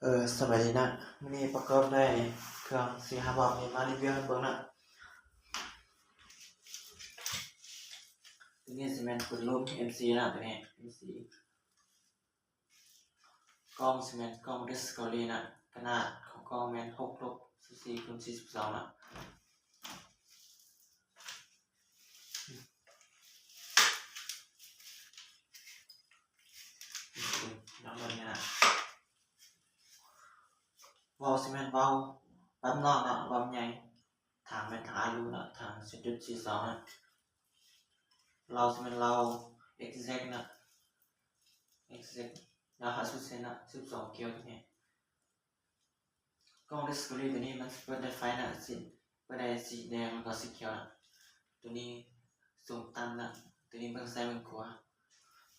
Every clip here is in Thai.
สบายดีนะวันนี้ประกอบได้เครื่อง4-5บาทนี้มารีวิวให้เบิ่งนะตัวนี้สิแม่นเป็นรูป MC นะตัวนี้ MC กล้องสิแม่นกล้อง Discovery นะขนาดของกล้องแม่น6-44x42นะน้ำมันเนี่ยนะวอลสิแม่นวอลปั๊มนอกนะวอลใหญ่ทางแม่นทางอายุนะทาง 10.42 นะเราสิแม่นเรา exact นะ exact นะ50%นะ12เกียวตัวนี้กล้อง Discovery ตัวนี้มันเปิดได้ไฟนะเปิดได้สีแดงแล้วก็สีเขียวนะตัวนี้สูงต่ำนะตัวนี้เบิ่งซ้ายเบิ่งขวา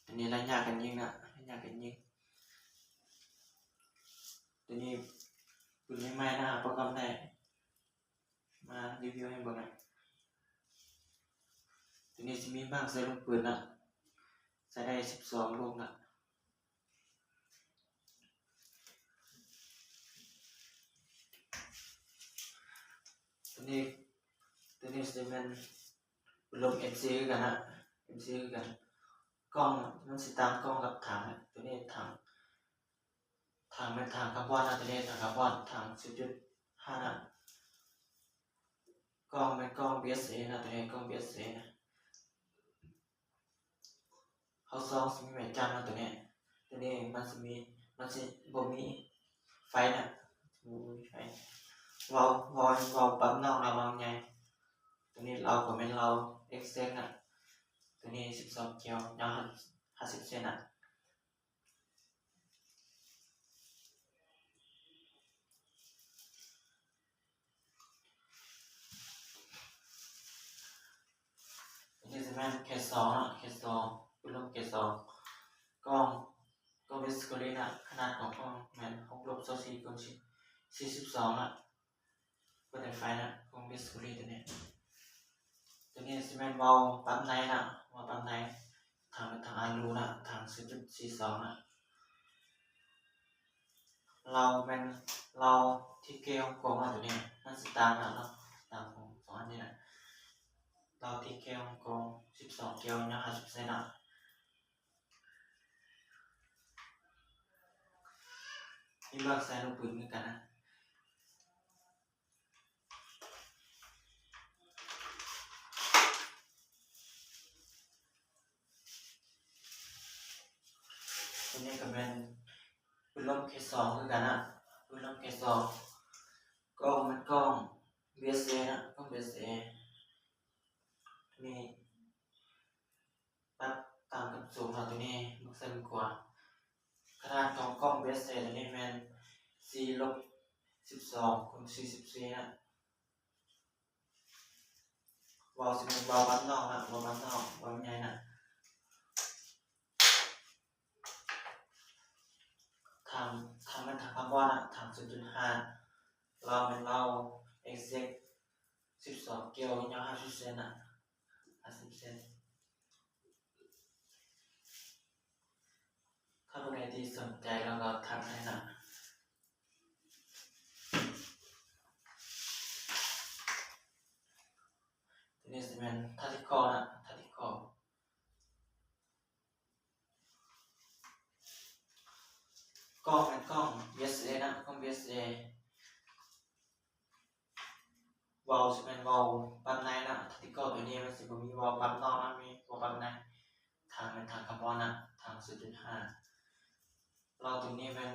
ตัวนี้ระยะกันยิงนะระยะกันยิงตัวนี้ปืนใหม่ๆนะโปรแกรมได้มารีวิวให้เบิ่งนะตัวนี้สิมีบ้างใส่ลูกปืนนะใส่ได้12ลูกนะตัวนี้สิเป็นลม MC คือกันนะ MC คือกันกล้องมันสิตามกล้องกับถังตัวนี้ถังเป็นถังคาร์บอนนะตัวนี้ถังคาร์บอนถัง 10.5 นะกล้องเป็นกล้อง BSA นะตัวนี้กล้อง BSA นะเขาซองสิมีแม่จันนะตัวนี้มันสิบ่มีไฟนะบ่มีไฟเราปั๊มนอกนะวางใหญ่ตัวนี้เราก็เป็นเรา extend นะตัวนี้12เกียวยาว50เซนนะนี่จะเป็นเคส2นะเคส2เป็นลมเคส2กล้อง Discovery นะขนาดของกล้องแม่น6-24x42 นะเปิดได้ไฟนะกล้อง Discovery ตัวนี้จะเป็นวาล์วปั๊มในนะวาล์วปั๊มในทางอารูนะทาง 10.42 นะเราที่เกลียวกล้องนะตัวนี้มันสตาร์นะเนาะตามของ2อันนี้นะเราที่เกลียวกล้อง12เกลียวนะ50เซนนะมีเลือกใส่ลูกปืนเหมือนกันนะตัวนี้ก็เป็นปืนลมเคส2คือกันนะปืนลมเคส2กล้องมันกล้อง BSA นะกล้อง BSA นี่ปัดตามกับสูงของตัวนี้มันสั้นกว่าขนาดของกล้อง BSA ตัวนี้มัน4-12x44นะวาล์วสิเป็นวาล์วปั๊มนอกนะวาล์วปั๊มนอกวาล์วใหญ่นะทางมันทางคาร์บอนนะทาง 0.5 เราเป็นเรา exact 12เกียวยาว50เซนนะ50เซนถ้าผู้ใดที่สนใจเราก็ทักให้นะทีนี้จะเป็นทัติคอนะทัติคอกล้องเป็นกล้อง BSA นะกล้อง BSA วาล์วจะเป็นวาล์วปั๊มในนะทัติคอตัวนี้มันสิบ่มีวาล์วปั๊มนอกนะมีวาล์วปั๊มในทางเป็นทางคาร์บอนนะทาง 0.5 เราตรงนี้เป็น